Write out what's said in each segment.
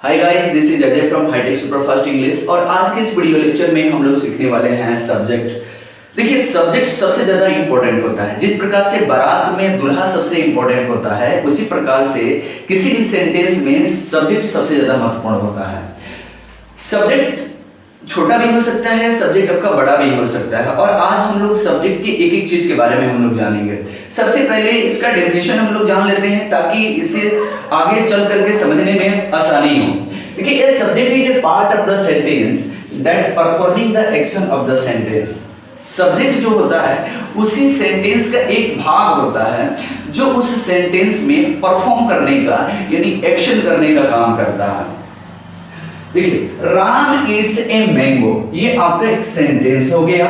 Hi guys, this is Ajay from hitech superfast English. और आज के इस वीडियो लेक्चर में हम लोग सीखने वाले हैं सब्जेक्ट। देखिए, सब्जेक्ट सबसे ज्यादा इंपॉर्टेंट होता है। जिस प्रकार से बारात में दूल्हा सबसे इंपॉर्टेंट होता है, उसी प्रकार से किसी भी सेंटेंस में सब्जेक्ट सबसे ज्यादा महत्वपूर्ण होता है। सब्जेक्ट छोटा भी हो सकता है, सब्जेक्ट आपका बड़ा भी हो सकता है। और आज हम लोग सब्जेक्ट की एक एक चीज के बारे में हम लोग जानेंगे। सबसे पहले इसका डेफिनेशन हम लोग जान लेते हैं ताकि इसे आगे चल करके समझने में आसानी हो। देखिए, a subject is a part of the sentence that performing the action of the sentence. Subject जो होता है उसी सेंटेंस का एक भाग होता है जो उस सेंटेंस में परफॉर्म करने का यानी एक्शन करने का काम करता है। देखिए, राम इट्स ए मैंगो, ये आपका एक सेंटेंस हो गया।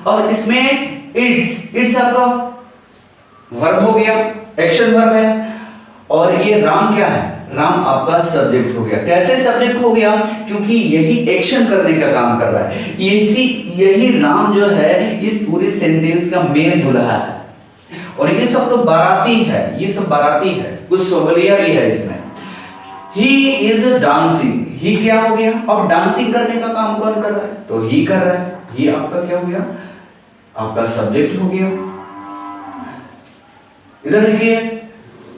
और इसमें इट्स आपका वर्ब हो गया, एक्शन वर्ब है। और ये राम क्या है? राम आपका सब्जेक्ट हो गया। कैसे सब्जेक्ट हो गया? क्योंकि यही एक्शन करने का काम कर रहा है। यही राम जो है इस पूरे सेंटेंस का मेन दूल्हा है। और ये सब तो बाराती है, ये सब बाराती है, कुछ सोहलिया भी है इसमें। ही इज डांसिंग, ही क्या हो गया? अब डांसिंग करने का काम कौन कर रहा है? तो ही कर रहा है। ही आपका क्या हो गया? आपका सब्जेक्ट हो गया। इधर देखिए,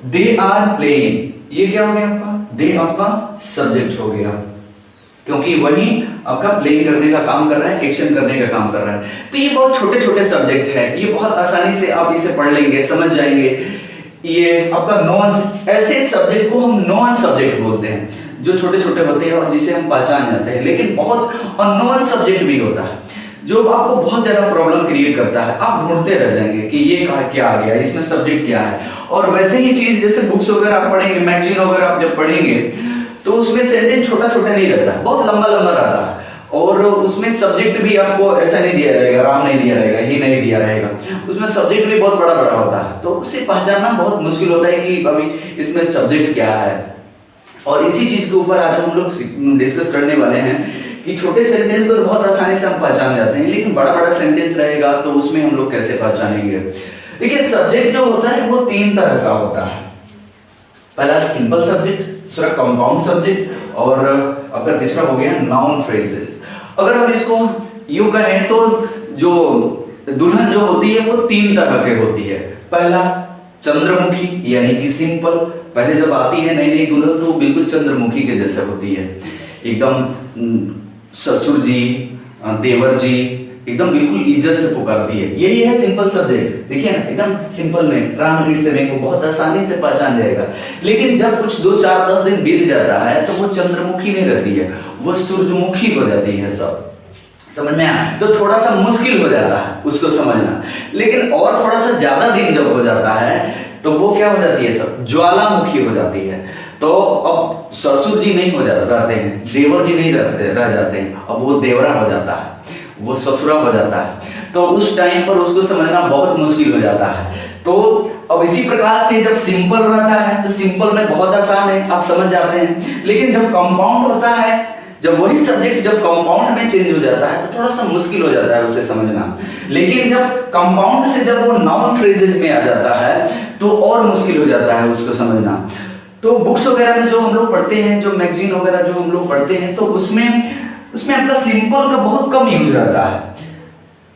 दे आर प्लेइंग, ये क्या हो गया आपका? दे आपका सब्जेक्ट हो गया, क्योंकि वही आपका प्लेइंग करने का काम कर रहा है, एक्शन करने का काम कर रहा है। तो ये बहुत छोटे छोटे सब्जेक्ट है, ये बहुत आसानी से आप इसे पढ़ लेंगे, समझ जाएंगे। ये आपका नॉन, ऐसे सब्जेक्ट को हम नॉन सब्जेक्ट बोलते हैं जो छोटे छोटे होते हैं और जिसे हम पहचान जाते हैं। लेकिन बहुत अननोन सब्जेक्ट भी होता है जो आपको बहुत ज्यादा प्रॉब्लम क्रिएट करता है। आप ढूंढते रह जाएंगे कि ये क्या आ गया, इसमें सब्जेक्ट क्या है। और वैसे ही चीज जैसे बुक्स वगैरह आप पढ़ेंगे, मैगजीन वगैरह आप जब पढ़ेंगे तो उसमें सेंटेंस छोटा छोटा नहीं रहता, बहुत लंबा लंबा रहता है। और उसमें सब्जेक्ट भी आपको ऐसा नहीं दिया रहेगा, राम नहीं दिया रहेगा, ही नहीं दिया रहेगा, उसमें सब्जेक्ट भी बहुत बड़ा बड़ा होता है। तो उसे पहचानना बहुत मुश्किल होता है कि अभी इसमें सब्जेक्ट क्या है। और इसी चीज के ऊपर आज हम लोग डिस्कस करने वाले हैं कि छोटे सेंटेंस को तो बहुत आसानी से हम पहचान जाते हैं, लेकिन बड़ा बड़ा सेंटेंस रहेगा तो उसमें हम लोग कैसे पहचानेंगे। देखिए, सब्जेक्ट जो होता है वो तीन तरह का होता है। पहला सिंपल सब्जेक्ट, दूसरा कंपाउंड सब्जेक्ट और आपका तीसरा हो गया नाउन फ्रेजेस। अगर हम इसको यूं कहें तो जो दुल्हन जो होती है वो तीन तरह की होती है। पहला चंद्रमुखी यानी कि सिंपल, पहले जब आती है नई नई दुल्हन तो बिल्कुल चंद्रमुखी के जैसे होती है, एकदम ससुर जी, देवर जी, एकदम बिल्कुल इज्जत से पुकारती है। यही है सिंपल सब्जेक्ट। देखिए ना, एकदम सिंपल में राम इट्स ए मैंगो बहुत आसानी से पहचान जाएगा। लेकिन जब कुछ 2 4 10 दिन बीत जाता है तो वो चंद्रमुखी नहीं रहती है, वो सूरजमुखी हो जाती है। सब समझ में आया? तो थोड़ा सा मुश्किल हो जाता है उसको समझना। लेकिन और थोड़ा सा ज्यादा दिन जब हो जाता है तो वो क्या हो जाती है? सब ज्वालामुखी हो जाती है। तो अब ससुर जी नहीं हो रहते हैं, देवर जी नहीं रह जाते हैं, अब वो देवरा हो जाता है, वो ससुरा हो जाता है। तो उस टाइम पर उसको समझना बहुत मुश्किल हो जाता है। तो अब इसी प्रकार से जब सिंपल रहता है तो सिंपल में बहुत आसान है, आप समझ जाते हैं। लेकिन जब कंपाउंड होता है, जब वही सब्जेक्ट जब कंपाउंड में चेंज हो जाता है तो थोड़ा सा मुश्किल हो जाता है उसे समझना। लेकिन जब कंपाउंड से जब वो नाउन फ्रेजेज में आ जाता है तो और मुश्किल हो जाता है उसको समझना। तो बुक्स वगैरह में जो हम लोग पढ़ते हैं, जो मैगजीन वगैरह जो हम लोग पढ़ते हैं, तो उसमें आपका सिंपल का बहुत कम यूज रहता है,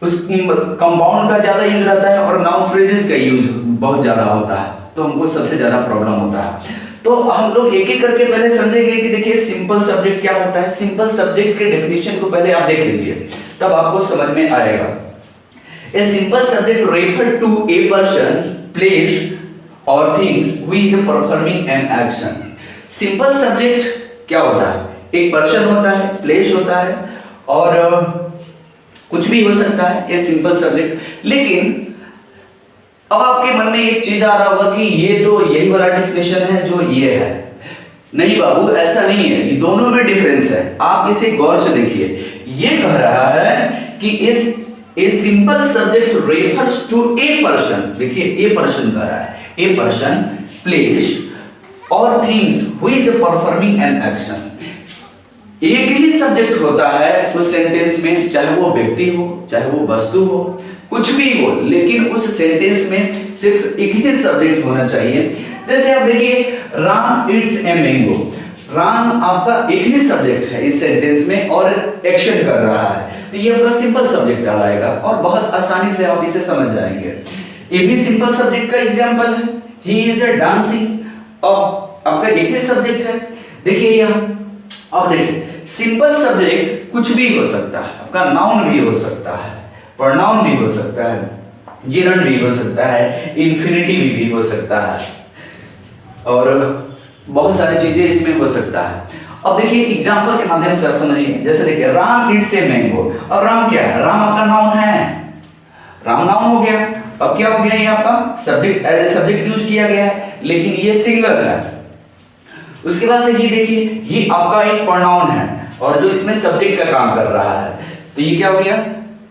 उस कंपाउंड का ज्यादा यूज रहता है और नाउन फ्रेजेस का यूज बहुत ज्यादा होता है। तो हमको सबसे ज्यादा प्रॉब्लम होता है। तो हम लोग एक एक करके पहले समझेंगे कि देखिए सिंपल सब्जेक्ट क्या होता है। सिंपल सब्जेक्ट के डेफिनेशन को पहले आप देख लीजिए, तब आपको समझ में आएगा। A simple subject refer to a person, place और things who is performing an action. Simple subject क्या होता है? एक पर्सन होता है, प्लेस होता है और कुछ भी हो सकता है, ये सिंपल सब्जेक्ट। लेकिन अब आपके मन में एक चीज आ रहा होगा कि ये तो यही वाला डेफिनेशन है जो ये है। नहीं बाबू, ऐसा नहीं है, ये दोनों में डिफरेंस है। आप इसे गौर से देखिए। ये कह रहा है कि a simple subject refers to a person. देखिए, ए पर्सन कह रहा है, ए पर्सन, प्लेस और things who is performing an action. एक ही सब्जेक्ट होता है उस सेंटेंस में, चाहे वो व्यक्ति हो, चाहे वो वस्तु हो, कुछ भी हो, लेकिन उस सेंटेंस में सिर्फ एक ही सब्जेक्ट होना चाहिए। जैसे आप देखिए, Ram it's a mango, Ram आपका एक ही सब्जेक्ट है इस सेंटेंस में और एक्शन कर रहा है, तो ये आपका सिंपल सब्जेक्ट कहलाएगा और बहुत आसानी से आप इसे समझ जाएंगे। ये भी सिंपल सब्जेक्ट का एग्जांपल है, ही इज अ डांसिंग। अब आपका एक ही सब्जेक्ट है, देखिए यहाँ, अब देखिए सिंपल सब्जेक्ट कुछ भी हो सकता है, आपका नाउन भी हो सकता है, प्रोनाउन भी हो सकता है, जिरंड भी हो सकता है, इन्फिनिटिव भी हो सकता है और बहुत सारी चीजें इसमें हो सकता है। अब देखिए एग्जांपल के माध्यम से आप समझिए, जैसे देखिए राम इट्स ए मैंगो। अब राम क्या है? राम आपका नाउन है, राम नाउन हो गया। अब क्या हो गया? ये आपका subject, as a subject use किया गया है, लेकिन ये सिंगल है। उसके बाद से ये देखिए, ये आपका एक प्रोनाउन है और जो इसमें सब्जेक्ट का काम कर रहा है, तो ये क्या हो गया?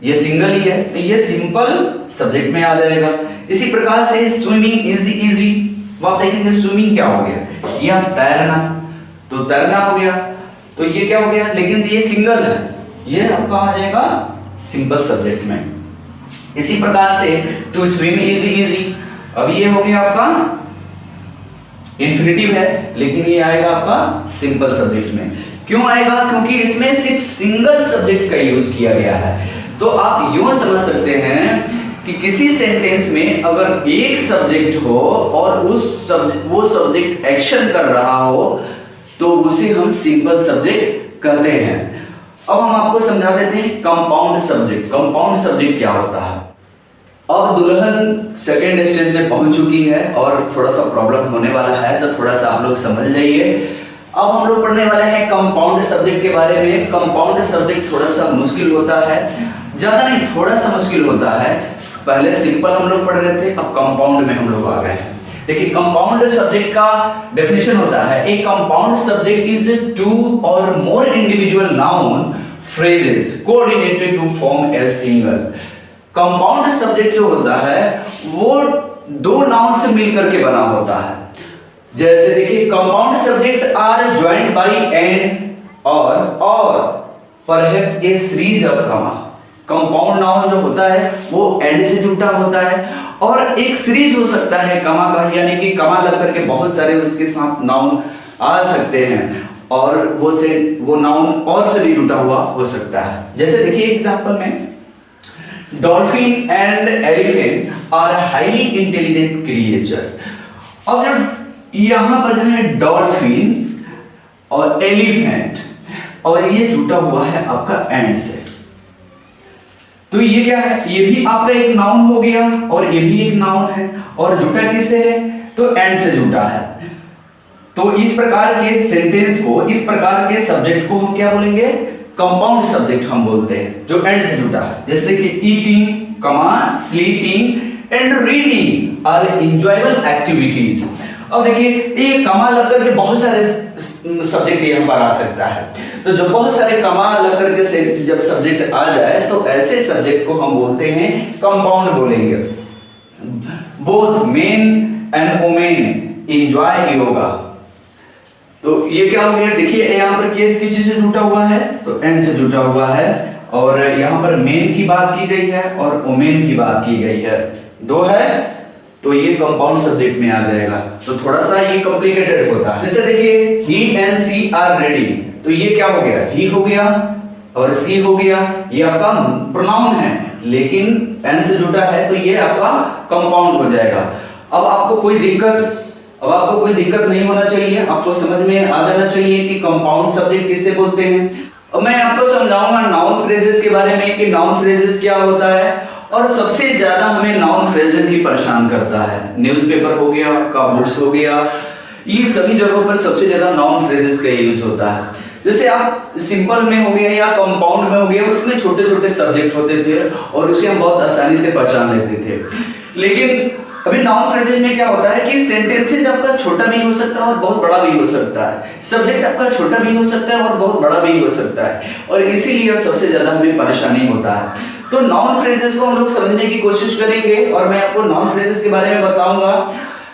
ये सिंगल ही है, तो ये सिंपल सब्जेक्ट में आ जाएगा। इसी प्रकार से स्विमिंग इजी इजी, आप देखेंगे स्विमिंग क्या हो गया? ये तैरना, तो तैरना हो गया, तो ये क्या हो गया? लेकिन ये सिंगल है, ये आपका आ जाएगा सिंपल सब्जेक्ट में। इसी प्रकार से टू स्विम इजी इजी, अब ये हो गया आपका इन्फिनिटिव है, लेकिन ये आएगा आपका सिंपल सब्जेक्ट में। क्यों आएगा? क्योंकि इसमें सिर्फ सिंगल सब्जेक्ट का यूज किया गया है। तो आप यूं समझ सकते हैं कि किसी सेंटेंस में अगर एक सब्जेक्ट हो और वो सब्जेक्ट एक्शन कर रहा हो, तो उसे हम सिंपल सब्जेक्ट कहते हैं। अब हम आपको समझा देते हैं कंपाउंड सब्जेक्ट। कंपाउंड सब्जेक्ट क्या होता है? अब दुल्हन सेकेंड स्टेज में पहुंच चुकी है और थोड़ा सा प्रॉब्लम होने वाला है, तो थोड़ा सा आप लोग समझ जाइए। अब हम लोग पढ़ने वाले हैं कंपाउंड सब्जेक्ट के बारे में। कंपाउंड सब्जेक्ट थोड़ा सा मुश्किल होता है, ज्यादा नहीं, थोड़ा सा मुश्किल होता है। पहले सिंपल हम लोग पढ़ रहे थे, अब कंपाउंड में हम लोग आ गए हैं। देखिए कंपाउंड सब्जेक्ट का डेफिनेशन होता है, a compound subject is two और more individual noun phrases coordinated to form a single. Compound subject जो होता है वो दो नाउन से मिलकर के बना होता है। जैसे देखिए compound subject are joined by and और perhaps a series of comma. Compound noun जो होता है वो एंड से जुड़ा होता है और एक सीरीज हो सकता है कमा का, यानी कि कमा लग करके बहुत सारे उसके साथ नाउन आ सकते हैं और वो नाउन और से भी जुड़ा हुआ हो सकता है। जैसे देखिए एग्जांपल में, dolphin and elephant are highly intelligent creature. अब जो यहां पर है डॉल्फिन और एलिफेंट और ये जुड़ा हुआ है आपका एंड से, तो ये क्या है? ये भी आपका एक नाउन हो गया और ये भी एक नाउन है और जुटा किससे है? तो एंड से जुटा है। तो इस प्रकार के सेंटेंस को, इस प्रकार के सब्जेक्ट को हम क्या बोलेंगे? कंपाउंड सब्जेक्ट हम बोलते हैं, जो एंड से जुटा है। जैसे कि eating, sleeping and reading are enjoyable activities. अब देखिए ये कमा लग करके बहुत सारे सब्जेक्ट यहाँ पर आ सकता है, तो जो बहुत सारे कमा लग करके से जब सब्जेक्ट आ जाए तो ऐसे सब्जेक्ट को हम बोलते हैं कंपाउंड बोलेंगे। Both men and women enjoy yoga, तो ये क्या हो गया? देखिए यहाँ पर किसी से जुटा हुआ है, तो एंड से जुटा हुआ है और यहाँ पर मेन की बात की गई है और वुमेन की बात की गई है, दो है, तो ये कंपाउंड सब्जेक्ट में आ जाएगा। तो थोड़ा सा ये कॉम्प्लिकेटेड होता है। जैसे देखिए ही एंड सी आर रेडी, तो ये क्या हो गया? ही हो गया और सी हो गया, ये आपका प्रोनाउन है लेकिन एन से जुटा है, तो ये आपका कंपाउंड हो जाएगा। अब आपको कोई दिक्कत नहीं होना चाहिए, आपको समझ में आ जाना चाहिए कि कंपाउंड सब्जेक्ट किससे बोलते हैं। अब मैं आपको समझाऊंगा नाउन फ्रेजेस के बारे में कि नाउन फ्रेजेस क्या होता है, और सबसे ज्यादा हमें नाउन फ्रेजेस ही परेशान करता है। न्यूज़पेपर हो गया, आपका बुक्स हो गया, ये सभी जगहों पर सबसे ज्यादा नाउन फ्रेजेस का यूज होता है। जैसे आप सिंपल में हो गया या कंपाउंड में हो गया, उसमें छोटे छोटे सब्जेक्ट होते थे और उसे हम बहुत आसानी से पहचान लेते थे। लेकिन अभी नाउन फ्रेजेस में क्या होता है कि सेंटेंसेस आपका छोटा भी हो सकता है और बहुत बड़ा भी हो सकता है, सब्जेक्ट आपका छोटा भी हो सकता है और बहुत बड़ा भी हो सकता है, और इसीलिए सबसे ज्यादा हमें परेशानी होता है। तो नाउन फ्रेजेस को हम लोग समझने की कोशिश करेंगे और मैं आपको नाउन फ्रेजेस के बारे में बताऊंगा।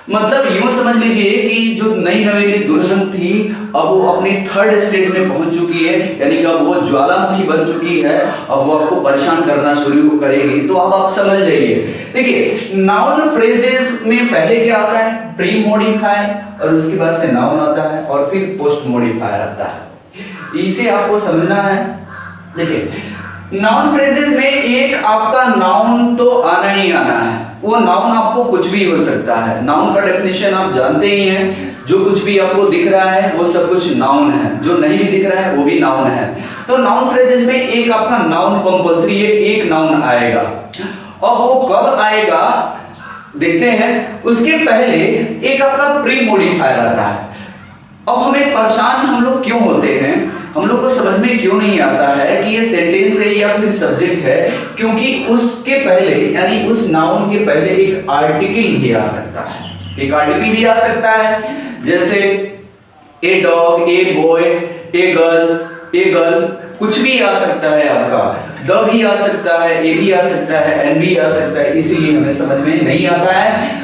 मतलब यूं समझ लीजिए कि जो नई नवेली दुल्हन थी अब वो अपनी थर्ड स्टेज में पहुंच चुकी है, यानी कि अब वो ज्वालामुखी बन चुकी है, अब वो आपको परेशान करना शुरू करेगी। तो अब आप समझ जाइए। देखिए नाउन फ्रेजेस में पहले क्या आता है, प्री मॉडिफायर, और उसके बाद से नाउन आता है और फिर पोस्ट मॉडिफायर आता है। इसे आपको समझना है। देखिए नाउन फ्रेजेस में एक आपका नाउन तो आना ही आना है। वो नाउन आपको कुछ भी हो सकता है। नाउन का डेफिनेशन आप जानते ही हैं, जो कुछ भी आपको दिख रहा है वो सब कुछ नाउन है, जो नहीं भी दिख रहा है वो भी नाउन है। तो नाउन फ्रेजेस में एक आपका नाउन कंपल्सरी है, एक नाउन आएगा। और वो कब आएगा देखते हैं। उसके पहले एक आपका प्री मॉडिफायर आता है। अब हमें परेशान हम लोग क्यों होते हैं, हम लोग को समझ में क्यों नहीं आता है कि ये सेंटेंस है या फिर सब्जेक्ट है, क्योंकि उसके पहले यानी उस नाउन के पहले एक आर्टिकल भी आ सकता है। एक आर्टिकल भी आ सकता है, जैसे a dog, a boy, A girls, a girl, कुछ भी आ सकता है आपका। द भी आ सकता है, ए भी आ सकता है, एन भी आ सकता है, इसीलिए हमें समझ में नहीं आता है।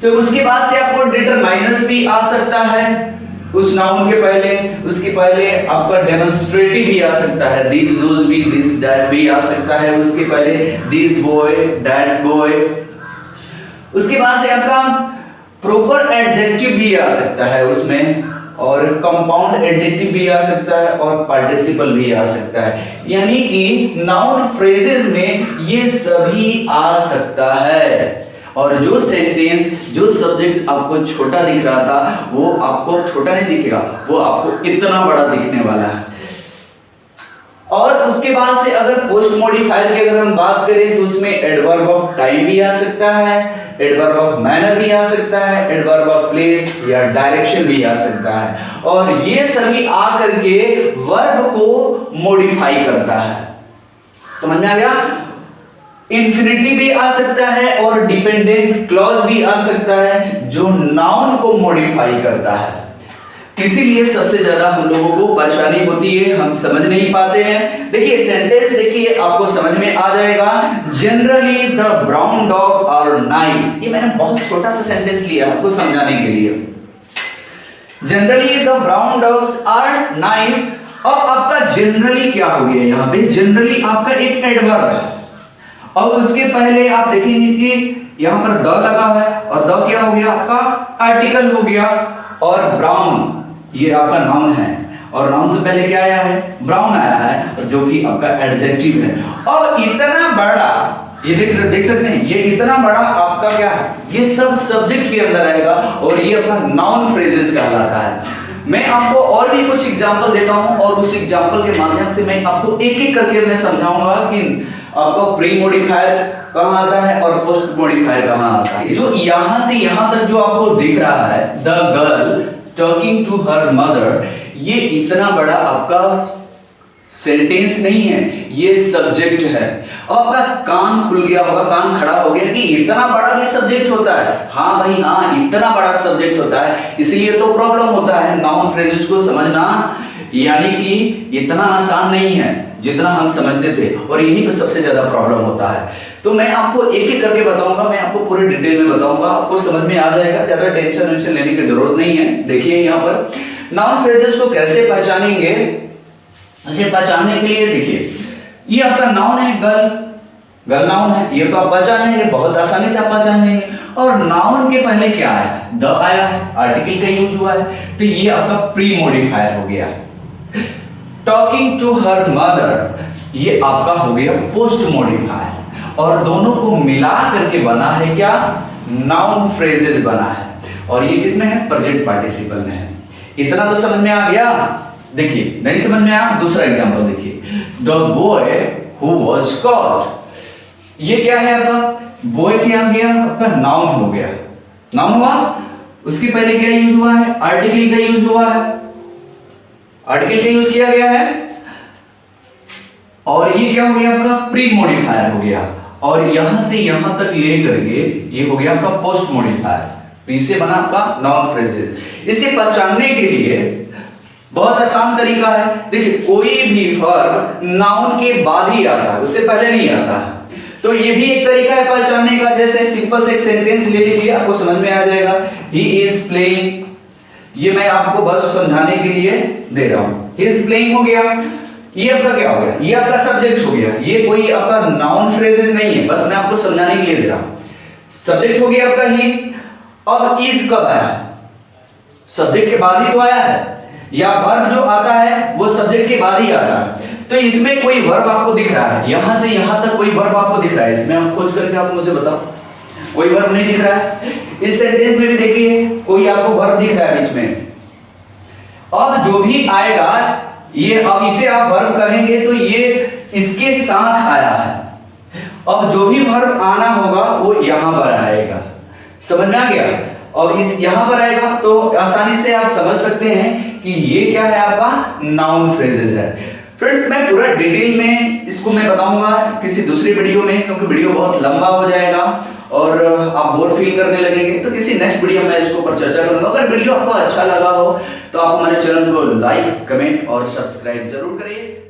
तो उसके बाद से आपको डिटरमाइनर्स भी आ सकता है उस नाउन के पहले। उसके पहले आपका डेमोन्स्ट्रेटिव भी आ सकता है, दिस दोस भी, दिस दैट भी आ सकता है। उसके पहले दिस बॉय, दैट बॉय। उसके बाद से आपका प्रॉपर एडजेक्टिव भी आ सकता है उसमें, और कंपाउंड एडजेक्टिव भी आ सकता है, और पार्टिसिपल भी आ सकता है। यानी कि नाउन फ्रेजेस में ये सभी आ सकता है। और जो सेंटेंस, जो सब्जेक्ट आपको छोटा दिख रहा था वो आपको छोटा नहीं दिखेगा, वो आपको इतना बड़ा दिखने वाला है। और उसके बाद से अगर पोस्ट मॉडिफायर की अगर हम बात करें तो उसमें एडवर्ब ऑफ टाइम भी आ सकता है, एडवर्ब ऑफ मैनर भी आ सकता है, एडवर्ब ऑफ प्लेस या डायरेक्शन भी आ सकता है। और ये सभी आकर के वर्ब को मॉडिफाई करता है। समझ में आ गया? इंफिनिटी भी आ सकता है और डिपेंडेंट क्लॉज भी आ सकता है, जो नाउन को मॉडिफाई करता है। इसीलिए सबसे ज्यादा हम लोगों को परेशानी होती है, हम समझ नहीं पाते हैं। देखिए सेंटेंस देखिए आपको समझ में आ जाएगा। Generally the brown dog are nice. ये मैंने बहुत छोटा सा सेंटेंस लिया आपको समझाने के लिए। Generally the brown dogs are nice. अब आपका जनरली क्या हो गया, यहाँ पे जनरली आपका एक एडवर्ब है, और उसके पहले आप देखेंगे कि यहाँ पर द लगा है, और द क्या हो गया आपका आर्टिकल हो गया। और ब्राउन ये आपका नाउन है, और नाउन से पहले क्या आया है, ब्राउन आया है, जो कि आपका एडजेक्टिव है। और इतना बड़ा ये देख सकते हैं, ये इतना बड़ा आपका क्या है, ये सब सब्जेक्ट के अंदर आएगा, और ये अपना नाउन फ्रेजेस कहलाता है। मैं आपको और भी कुछ एग्जांपल देता हूं, और उस एग्जांपल के माध्यम से मैं आपको एक एक करके मैं समझाऊंगा कि आपका प्री मॉडिफायर कहां आता है और पोस्ट मॉडिफायर कहां आता है। जो यहां से यहां तक जो आपको दिख रहा है, the girl talking to her mother, ये इतना बड़ा आपका सेंटेंस नहीं है, ये सब्जेक्ट है। और आपका कान खुल गया होगा, कान खड़ा हो गया कि इतना बड़ा भी सब्जेक्ट होता है। हाँ भाई हाँ, इतना बड़ा सब्जेक्ट होता है, इसलिए तो प्रॉब्लम होता है नाउन फ्रेजेस को समझना। यानी कि इतना आसान नहीं है जितना हम समझते थे, और यही पे सबसे ज्यादा प्रॉब्लम होता है। तो मैं आपको एक एक करके बताऊंगा, मैं आपको पूरे डिटेल में बताऊंगा, आपको समझ में आ जाएगा, ज्यादा टेंशन लेने की जरूरत नहीं है। देखिए यहाँ पर नाउन फ्रेजेस को कैसे पहचानेंगे, इसे पहचानने के लिए देखिए, ये आपका नाउन है गर्ल, गर्ल नाउन है, ये तो आप पहचान लेंगे, बहुत आसानी से आप पहचान लेंगे। और नाउन के पहले क्या आया, द आया है, आर्टिकल का यूज हुआ है, तो ये आपका प्री मॉडिफायर हो गया। टॉकिंग टू हर मदर, ये आपका हो गया पोस्ट मॉडिफायर, और दोनों को मिला करके बना है क्या, नाउन फ्रेजेस बना है। और ये किसमें है, प्रेजेंट पार्टिसिपल में है। इतना तो समझ में आ गया। देखिए नहीं समझ में आया, दूसरा एग्जांपल देखिए, the boy who was cot, ये क्या है आपका, बॉय क्या गया आपका नाउन हो गया, नाउन हुआ। उसके पहले क्या यूज हुआ है, आर्टिकल का यूज हुआ है, आर्टिकल का यूज किया गया है। और ये क्या हो गया आपका, प्री मॉडिफायर हो गया। और यहां से यहां तक लेकर के ये हो गया आपका पोस्ट मॉडिफायर, इससे बना आपका नाउन फ्रेजेस। इसे पहचानने के लिए बहुत आसान तरीका है। देखिए कोई भी वर्ब नाउन के बाद ही आता है, उससे पहले नहीं आता है। तो ये भी एक तरीका है पहचानने का। जैसे सिंपल से एक सेंटेंस ले लीजिए, आपको समझ में आ जाएगा। ही इज प्लेइंग, ये मैं आपको बस समझाने के लिए दे रहा हूं। ही इज प्लेइंग हो गया, ये आपका क्या हो गया, ये आपका सब्जेक्ट हो गया। ये कोई आपका नाउन फ्रेजेस नहीं है, बस मैं आपको समझाने के लिए दे रहा हूं। सब्जेक्ट हो गया आपका ही। और इज कब आया, सब्जेक्ट के बाद ही तो आया है, या वर्ब जो आता है वो सब्जेक्ट के बाद ही आता है। तो इसमें कोई वर्ब आपको दिख रहा है, यहां से यहां तक कोई वर्ब आपको दिख रहा है? इसमें आप खोज करके आप मुझे बताओ, कोई वर्ब नहीं दिख रहा है। इस सेंटेंस में भी देखिए कोई आपको वर्ब दिख रहा है बीच में। और जो भी आएगा ये, अब इसे आप वर्ब कहेंगे तो ये इसके साथ आया है। अब जो भी वर्ब आना होगा वो यहां पर आएगा, समझ में आ गया? और इस यहां पर आएगा तो आसानी से आप समझ सकते हैं कि ये क्या है, आपका नाउन फ्रेजेस है। फ्रेंड्स मैं पूरा डिटेल में इसको मैं बताऊंगा किसी दूसरी वीडियो में, क्योंकि वीडियो बहुत लंबा हो जाएगा और आप बोर फील करने लगेंगे। तो किसी नेक्स्ट वीडियो में इसके ऊपर चर्चा करूंगा। अगर वीडियो आपको अच्छा लगा हो तो आप हमारे चैनल को लाइक, कमेंट और सब्सक्राइब जरूर करिए।